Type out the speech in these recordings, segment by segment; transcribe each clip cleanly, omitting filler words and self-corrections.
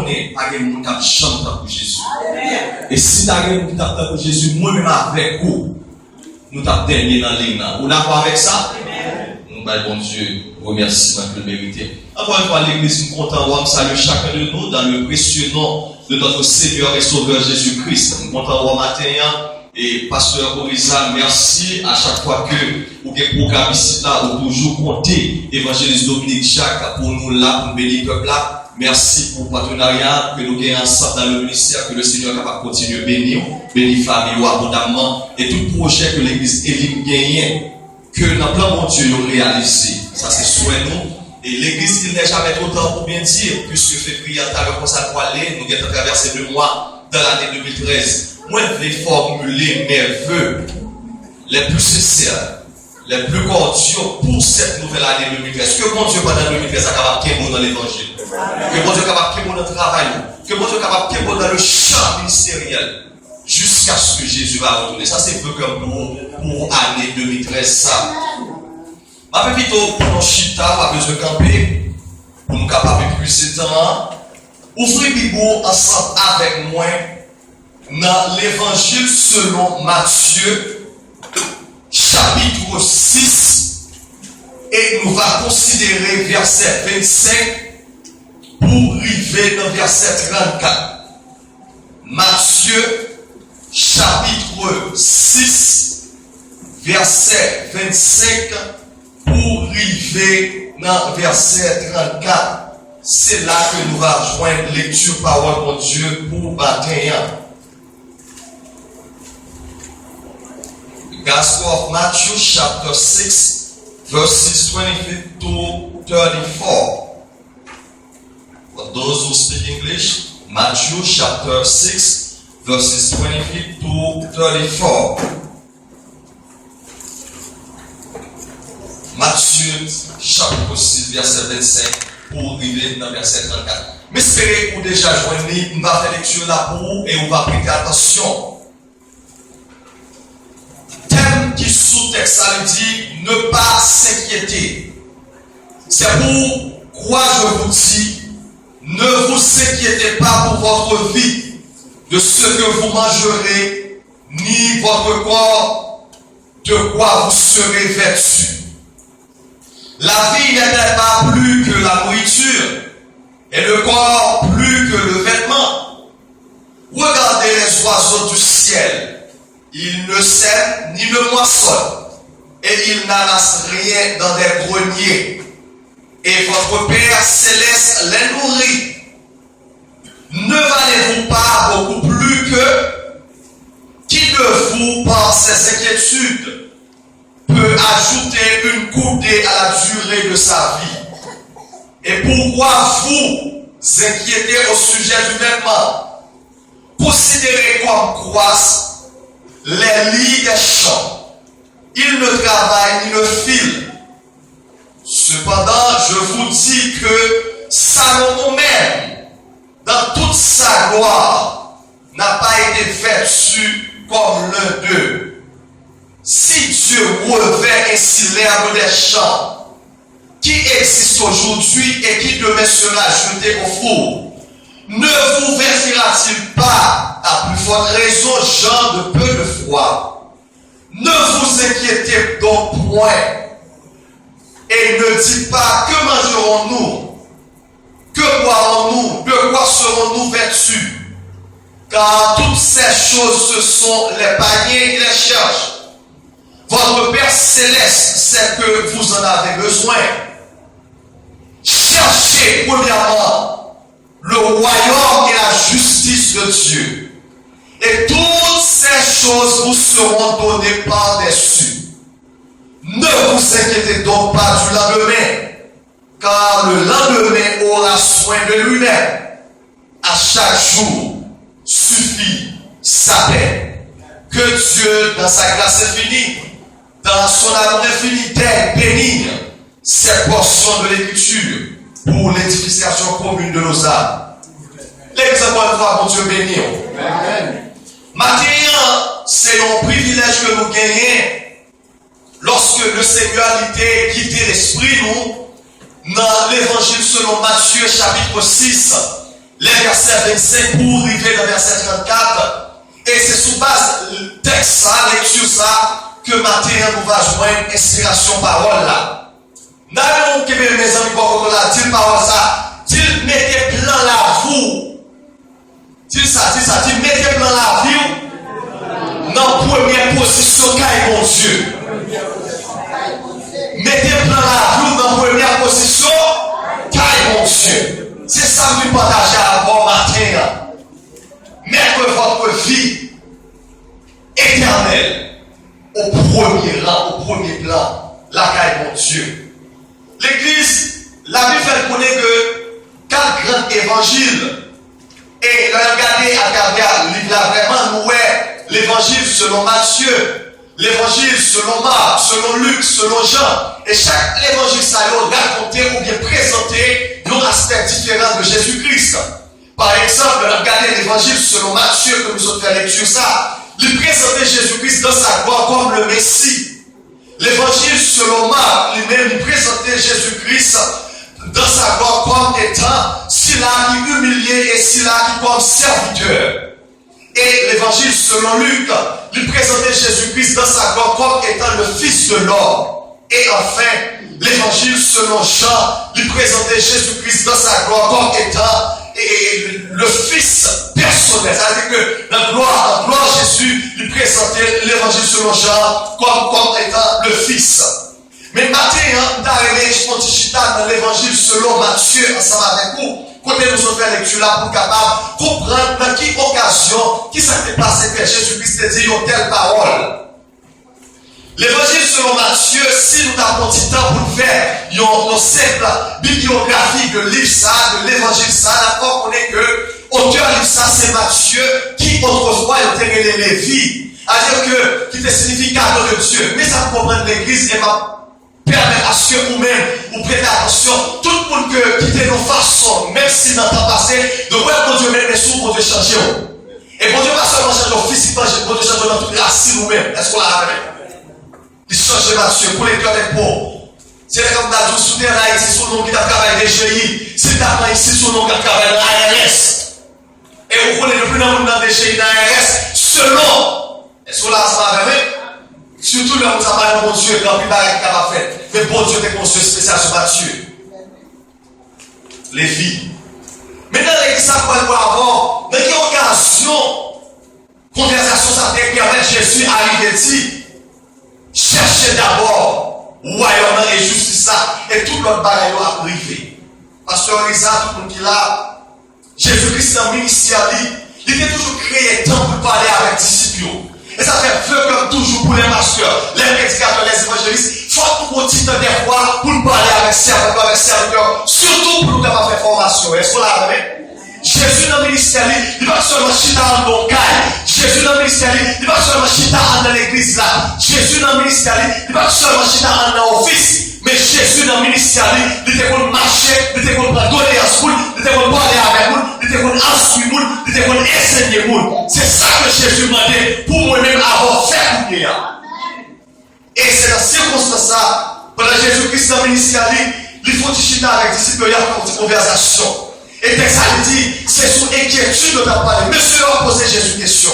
connais, pas de monde qui chante pour Jésus. Et si tu as un monde qui chante pour Jésus, moi-même avec vous, nous t'avons dernier dans la ligne. Vous d'accord avec ça? Nous, bon Dieu, remercie pour le mériter. Encore une fois, l'église, nous comptons de saluer chacun de nous dans le précieux nom de notre Seigneur et Sauveur Jésus-Christ. Nous comptons matin. Et pasteur Orisa, merci à chaque fois que vous avez un programme ici là, vous toujours compter évangéliste Dominique Jacques pour nous là, pour bénir le peuple là. Merci pour le partenariat que nous avons ensemble dans le ministère, que le Seigneur va continuer à bénir famille abondamment et tout projet que l'église Elim gagne, que dans le plan mon Dieu réalisé. Ça c'est souhait nous. Et l'église il n'est jamais trop tard pour bien dire, puisque février à comme ça pour aller, nous avons traversé 2 mois dans l'année 2013. Moi, je vais formuler mes vœux les plus sincères, les plus cordiaux pour cette nouvelle année 2013. Que mon Dieu, pendant 2013, est capable de dans l'évangile. Que mon Dieu est capable de dans le travail. Que mon Dieu est capable de dans le champ ministériel. Jusqu'à ce que Jésus va retourner. Ça, c'est peu comme pour l'année 2013. Ça. Ma plutôt pour nos chita, pas besoin de camper. Pour nous capables de plus de temps. Ouvrez la Bible ensemble avec moi. Dans l'évangile selon Matthieu, chapitre 6, et nous allons considérer verset 25 pour arriver dans verset 34. Matthieu, chapitre 6, verset 25 pour arriver dans verset 34. C'est là que nous allons joindre lecture parole de Dieu pour matin. Gospel of Matthew, chapter 6, verses 25 to 34. For those who speak English, Matthew, chapter 6, verses 25 to 34. Matthieu, chapitre 6, verset 25, pour arriver dans verset 34. Mais espérez que vous déjà joignez, on va faire lecture là pour vous et on va prêter attention. Qui sous-texte, ça veut dire ne pas s'inquiéter. C'est pourquoi je vous dis, ne vous inquiétez pas pour votre vie, de ce que vous mangerez, ni votre corps, de quoi vous serez vêtus. La vie n'est pas plus que la nourriture, et le corps plus que le vêtement. Regardez les oiseaux du ciel. Ils ne sèment ni ne moissonnent, et ils n'amassent rien dans des greniers. Et votre Père céleste les nourrit. Ne valez-vous pas beaucoup plus que qui de vous, par ses inquiétudes, peut ajouter une coudée à la durée de sa vie? Et pourquoi vous inquiétez au sujet du vêtement? Considérez comme croissent les lits des champs. Ils ne travaillent ni ne filent. Cependant, je vous dis que Salomon même, dans toute sa gloire, n'a pas été vêtu comme l'un d'eux. Si Dieu revêt ainsi l'herbe des champs, qui existe aujourd'hui et qui demain sera jeté au four, ne vous vêtira-t-il pas à plus forte raison, gens de peu de foi? Ne vous inquiétez donc point, et ne dites pas que mangerons-nous, que boirons-nous, de quoi serons-nous vêtus? Car toutes ces choses, ce sont les païens qui les cherchent. Votre Père céleste sait que vous en avez besoin. Cherchez premièrement le royaume et la justice de Dieu. Et toutes ces choses vous seront données par-dessus. Ne vous inquiétez donc pas du lendemain, car le lendemain aura soin de lui-même. À chaque jour suffit sa peine. Que Dieu, dans sa grâce infinie, dans son amour infini, d'aide bénigne ces portions de l'écriture pour l'édification commune de nos âmes. L'exemple de foi pour Dieu bénir. Maintenant, c'est un privilège que nous gagnons lorsque le Seigneur a quitté l'esprit, nous, dans l'évangile selon Matthieu chapitre 6, les versets 25 pour arriver dans verset 34. Et c'est sous base du texte, ça, lecture ça, que matin nous va joindre inspiration parole là. Dans le mes amis, pour la dit parole ça, dit mettez plan la vous. Dit ça, dit mettez plan la vie dans première position car mon Dieu. Mettez plan la vie dans première position car mon Dieu. C'est ça que nous partageons avant matin. Mettre votre vie éternelle au premier rang, au premier plan, la caille mon Dieu. L'Église, la Bible fait connaître que 4 grands évangiles, et là, regardez à travers le livre là, vraiment, nous voyons l'évangile selon Matthieu, l'évangile selon Marc, selon Luc, selon Jean, et chaque évangile, ça a raconté ou bien présenté un aspect différent de Jésus-Christ. Par exemple, regardez l'évangile selon Matthieu, que nous avons fait lecture ça, il présentait Jésus-Christ dans sa gloire comme le Messie. L'évangile selon Marc, lui-même, il présentait Jésus-Christ dans sa gloire comme étant celui-là qui humilié et celui-là qui comme serviteur. Et l'évangile selon Luc, il présentait Jésus-Christ dans sa gloire comme étant le Fils de l'homme. Et enfin, l'évangile selon Jean, il présentait Jésus-Christ dans sa gloire comme étant le Fils personnel. C'est-à-dire que la gloire Jésus, il présentait l'évangile selon Jean comme étant le Fils. Mais matin, nous avons arrivé dans l'évangile selon Matthieu ensemble avec vous. Côté nous avons fait lecture là pour capable comprendre dans quelle occasion, qui s'est passé que Jésus-Christ a dit une telle parole. L'évangile selon Matthieu, si nous avons du temps pour faire une simple bibliographie de livre ça, de l'évangile ça, d'accord, on est que auteur de livre ça, c'est Matthieu, qui autrefois était les Lévi, c'est-à-dire que qui était significateur de Dieu. Mais ça comprendre l'église et m'a permet à ce que vous-même, vous prêtez attention, tout le monde qui était nos façons, même si dans le temps passé, de voir que Dieu met les sous pour Dieu changer. Et pour Dieu pas seulement changer physiquement, pour Dieu changer dans toute la racine nous-mêmes. Est-ce qu'on l'a fait? Il change Matthieu pour les cœurs des pauvres. C'est comme dans le souterrain ici, son nom qui a travaillé des GI. C'est d'abord ici, son nom qui a travaillé dans l'ARS. Et vous connaissez le plus dans des GI dans l'ARS, selon. Est-ce qu'on l'a fait? Surtout là où ça va dans mon Dieu, dans le baril qu'il a fait. Mais bon Dieu est construit spécial sur Matthieu. Lévi. Maintenant, l'église, ça va avoir, dans quelle occasion, conversation, ça permet Jésus arriver ici. Cherchez d'abord royaume et justice et tout l'autre bagaille a privé. Pasteur Lisa, tout le monde qui l'a, Jésus-Christ dans le ministère, il était toujours créé temps pour parler avec les disciples. Et ça fait feu comme toujours pour les pasteurs, les prédicateurs, les évangélistes. Il faut tout petit temps des fois pour nous parler avec serviteurs, surtout pour nous faire faire formation. Est-ce qu'on l'a fait? Jésus dans le ministère, il va seulement chita en bon caille. Jésus dans le ministère, il va seulement chita dans l'église là. Jésus dans le ministère, il va seulement chita dans l'office. Mais Jésus dans le ministère, il était pour marcher, il était pour donner à ce monde, il était pour parler avec nous, il était pour instruire nous, il était pour enseigner nous. C'est ça que Jésus m'a dit pour moi-même avoir fait pour lui. Et c'est dans ces circonstances-là, pendant Jésus-Christ dans le ministère, il faut chita avec les disciples, il y a une conversation. Et texte dit, c'est sous inquiétude de parler. Monsieur a posé Jésus une question.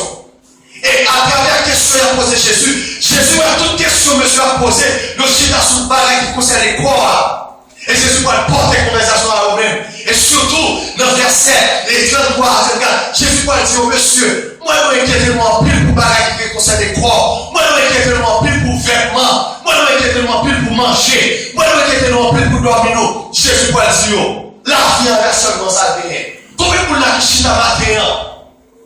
Et à travers la question qu'il a posé Jésus a toute question monsieur a posé, le chita sous baril qui concerne les corps. Et Jésus va porter conversation à eux-mêmes. Et surtout, dans le verset, les 33 à 34, Jésus va dire au monsieur, moi, je m'inquiète en pile pour baril qui concerne les corps. Moi, je m'inquiète en pile pour vêtements. Moi, je m'inquiète en pile pour manger. Moi, je m'inquiète en pile pour dormir. Jésus va dire, la vie en seulement ça vient. Combien pour la qui chita matin?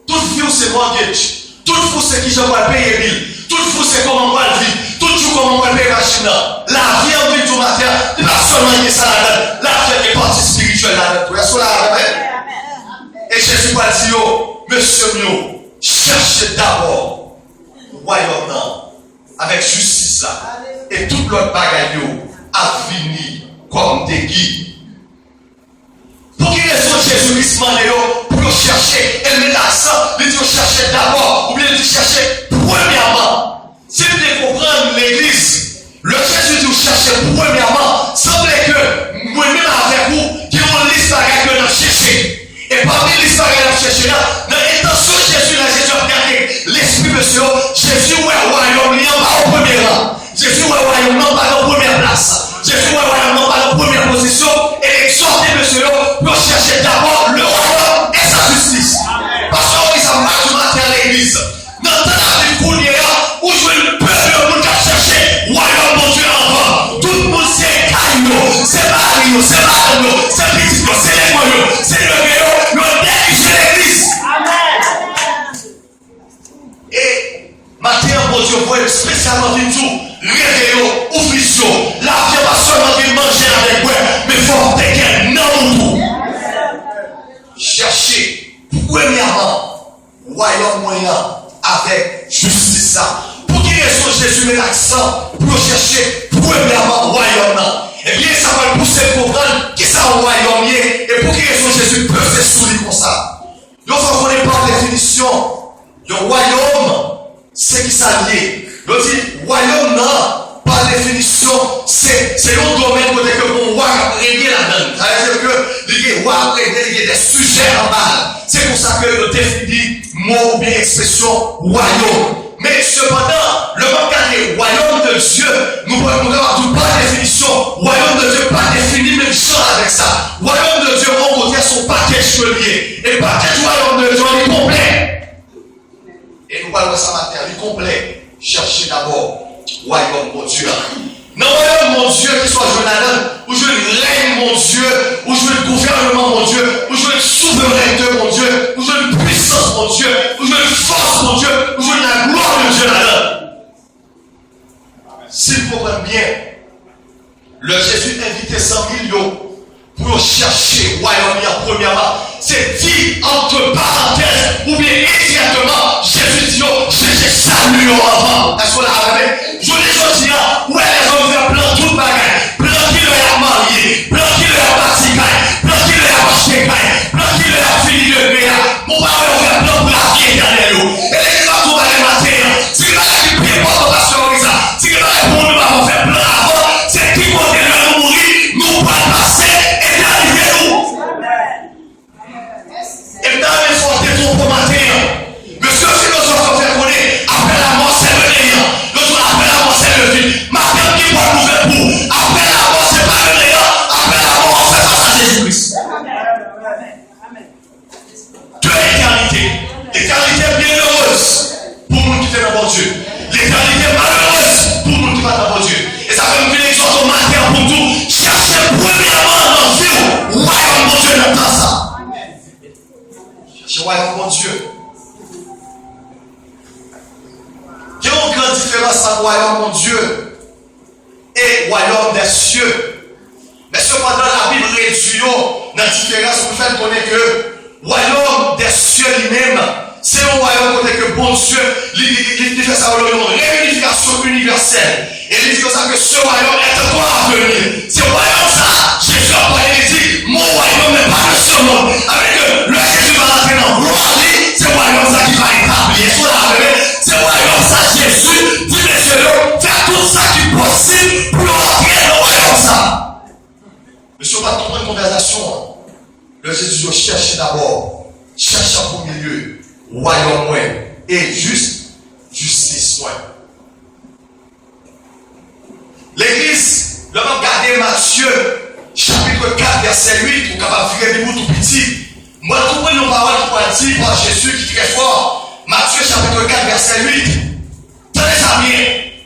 Toute vie c'est mortgage. Toute vie c'est qui je vais payer bill. Toute vie c'est comment on va vivre. Toute vie comment on va payer machine. La vie en vie du matin, il pas seulement y ça là-dedans. La vie est partie spirituelle là-dedans. Est-ce que là, et Jésus va dire, monsieur Mio, cherchez d'abord le royaume avec justice là. Et toute l'autre bagaille a fini comme des guides. Pour quelle raison Jésus-Christ m'a dit pour chercher, elle met l'accent, il dit chercher d'abord, ou bien il dit chercher premièrement. Si vous voulez comprendre l'église, le Jésus dit chercher premièrement, semblait que moi-même avec vous, qui ont une liste à quelqu'un à chercher. Et Et parmi l'histoire qu'elle a cherché là, dans l'intention de Jésus, là, Jésus a regardé l'esprit monsieur, Jésus, ouais, royaume, il n'y a pas au premier rang. Jésus, ouais, royaume, non pas en première place. Jésus, ouais, royaume, non pas en première position. Et exhorter monsieur, pour chercher d'abord le royaume et sa justice. Parce que ça marche à l'église. Dans le temps de la vie où je veux le peuple qui a cherché, royaume, mon Dieu, encore. Tout le monde, c'est caillou, c'est Mario, c'est Mario, c'est petit, c'est les moyens, c'est le vélo, le début, c'est l'église. Et maintenant, mon Dieu, vous êtes spécialement du tout, réveillons, ouvrissons. La vie va seulement de manger avec vous, mais il faut que non tout. Cherchez, premièrement, royaume moyen avec justice. Pour qui raison Jésus met l'accent pour chercher, premièrement, royaume. Eh bien, ça va le pousser à comprendre qui ça un royaume et pour qui raison Jésus peut se souligner comme ça. Donc, il faut qu'on ait par définition. Le royaume, c'est qui s'allie. Donc, dit, royaume, non, par définition, c'est un domaine côté que mon roi a régné là-dedans. C'est-à-dire que les rois a régné des sujets en mal. C'est pour ça que le définit mot ou bien expression royaume. Mais cependant, le mot royaume de Dieu, nous pouvons avoir tout par définition. Royaume de Dieu, pas défini, même champ avec ça. Royaume de Dieu, on retient son paquet chevalier. Et le paquet royaume de Dieu, il est complet. Et nous parlons de ça matin, il est complet. Cherchez d'abord royaume, mon Dieu. Non, royaume, mon Dieu, qui soit journaliste, où je veux le règne, mon Dieu, où je veux le gouvernement, mon Dieu, où je veux le souveraineté, mon Dieu, où je veux une puissance, mon Dieu, où je veux une force, mon Dieu, où je veux la gloire de Dieu là-dedans. S'il vous plaît bien, le Jésus invitait 100 millions pour chercher royaume en premièrement. C'est dit entre parenthèses, ou bien immédiatement, Jésus dit, cherchez salut avant. Est-ce qu'on l'a ramené? Je les dis, ouais, les hommes veulent plan tout bagage, plan qui leur a marié, plan qui leur a bâti, plan qui leur a acheté, plan qui leur a fini le béa. Mon père, on fait plan pour la vie éternelle. Et les gens vont aller matin, si vous avez qui prie pour la passion comme ça, si vous avez pour nous avoir fait plan avant, c'est qui côté nous mourir, nous pas passer éternité nous. Et maintenant, il faut être tout pour matin. Monsieur, si nous sommes fait connaître, après la mort, c'est le néant. Après la mort, c'est le vide. Maintenant, qui peut nous faire pour? Après la mort, c'est pas le néant. Après la mort, on fait face à Jésus-Christ. De l'éternité. L'éternité bienheureuse pour nous qui sommes dans mon Dieu. L'éternité malheureuse pour nous qui sommes dans mon Dieu. Et ça fait une exhortation au matin pour tout. Cherchez premièrement dans le vie. Royaume mon Dieu, dans ça. Cherchez royaume mon Dieu. Il y a une grande différence entre royaume mon Dieu et royaume des cieux. Mais cependant, la Bible réduit la différence pour faire connaître que royaume des cieux lui-même, c'est un royaume côté que bon Dieu, il fait ça une réunification universelle. Et il dit comme ça que ce royaume est encore à venir. Ce royaume ça, Jésus a parlé et dit, mon royaume n'est pas de ce monde. Avec le Jésus va rentrer dans le gloire, c'est royaume ça qui va établir. C'est royaume ça, Jésus dit, messieurs, faire tout ça qui est possible pour rentrer dans le royaume ça. Monsieur, on va comprendre une conversation. Le Jésus doit chercher d'abord, chercher en premier lieu, royaume moins, et justice moins. L'église, le même garder Matthieu, chapitre 4, verset 8, pour capable de faire des mots tout petits. Moi, je comprends nos paroles qui sont dites par Jésus qui est très fort. Matthieu, chapitre 4, verset 8. Tenez ça bien.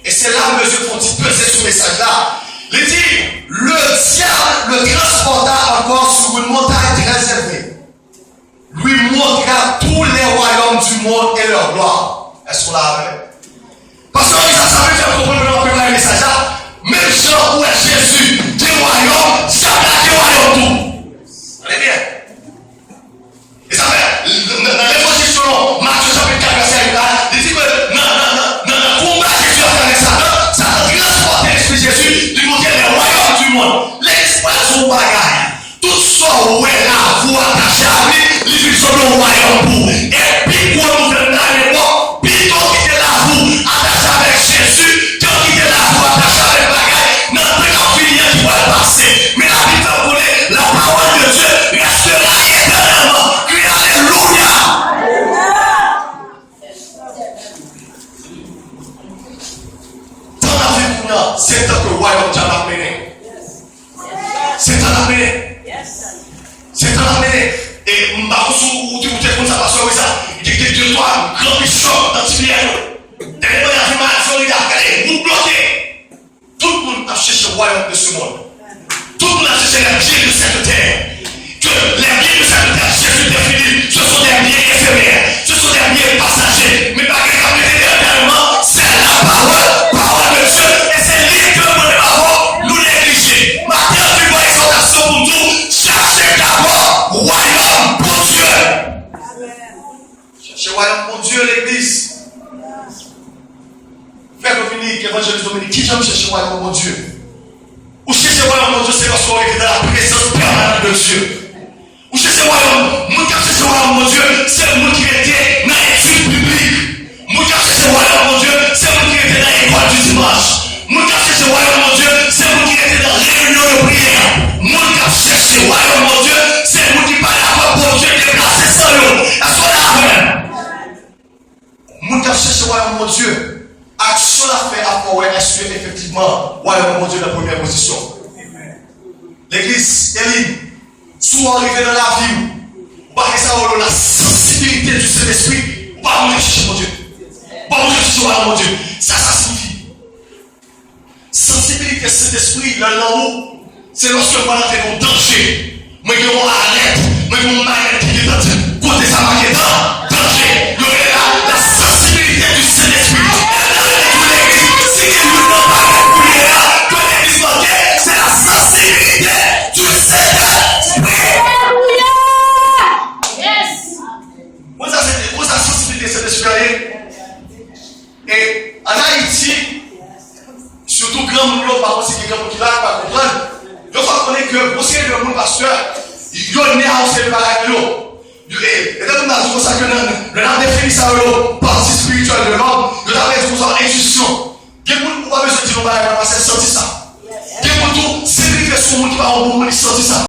Et c'est là que Monsieur Fonti peser ce message-là. Il dit, le diable le transporta encore sur une montagne très élevée. Lui montra tous les royaumes du monde et leur gloire. Est-ce qu'on l'a avec? Parce que ça veut dire qu'on peut comprendre le message là. Même Jean où est Jésus, des royaumes, ça va des royaumes tout. Allez bien. Et ça fait, dans l'évangile, Matthieu chapitre 4, verset 8, il dit que dans le combat Jésus a fait Satan, ça a transporté l'esprit Jésus, il montrait les royaumes du monde. L'expression bagaille, tout ça où est la voix attachée à lui, il fait sur le royaume pour. Et puis, pour nous faire dans l'époque, puis quand il était là, vous, attaché avec Jésus, quand il était là, vous, attaché avec bagaille, notre rien qui va passer. Mais la Bible voulait, la parole de Dieu restera éternellement. Et par contre, où tu es comme ça, parce que ça, il y a deux, trois grands bichons dans ce pays. Tellement d'informations, regardez, vous bloquez. Tout le monde a cherché le royaume de ce monde. Tout le monde a cherché la vie de cette terre. Que les biens de cette terre, Jésus définit, ce sont des biens éphémères, ce sont des biens passagers, mais pas quelqu'un éternellement, c'est la parole de Dieu, et c'est lui que nous avons, nous négliger. Maintenant, tu vois l'exhortation pour nous, cherchez d'abord royaume pour Dieu. Cherchez royaume pour Dieu, l'église. Frère Dominique, évangéliste Dominique, qui j'aime chercher royaume pour Dieu? Ou chercher royaume pour Dieu, c'est parce qu'on est dans la présence permanente de Dieu. Ou chercher royaume, moi qui cherche royaume mon Dieu, c'est moi qui était dans l'étude publique. Moi qui cherche royaume mon Dieu, c'est moi qui était dans l'école du dimanche. Moi qui cherche royaume mon Dieu, c'est moi qui était dans les réunions de prière. Moi qui cherche royaume mon Dieu, c'est moi qui parle à quoi pour Dieu déplacer sans l'eau. Est-ce qu'on a fait? Moi qui cherche royaume mon Dieu, action la fait à quoi est-ce que effectivement royaume mon Dieu la première position. L'église, Eline. Souvent arrivé dans la vie, vous parlez ça la sensibilité du Saint-Esprit, vous pas vous chercher mon Dieu. Pas vous chercher mon Dieu. Ça signifie. Sensibilité du Saint-Esprit, le haut, c'est lorsque vous entrez dans le danger. Moi, je vais arrêter. Moi, je vais m'arrêter qui est dans le côté ça va être dans danger. Il y aura la sensibilité du Saint-Esprit. Si tu ne veux pas arrêter, que l'église manquée, c'est la sensibilité du Saint-Esprit. Où ça sensibilité cette esprit? Et en Haïti, surtout grand monde, par contre, c'est quelqu'un qui l'a pas comprendre. Il faut connaître que pour ce qui est de mon pasteur, il y a une néance qui est par la clôt. Et dans le monde, ça que le nom définit ça, partie spirituelle de l'homme, le nom définit ça, intuition. Il y a beaucoup de besoin de dire, on va sentir ça. Il y a beaucoup de sécurité sur le monde qui va en bon, il sentit ça.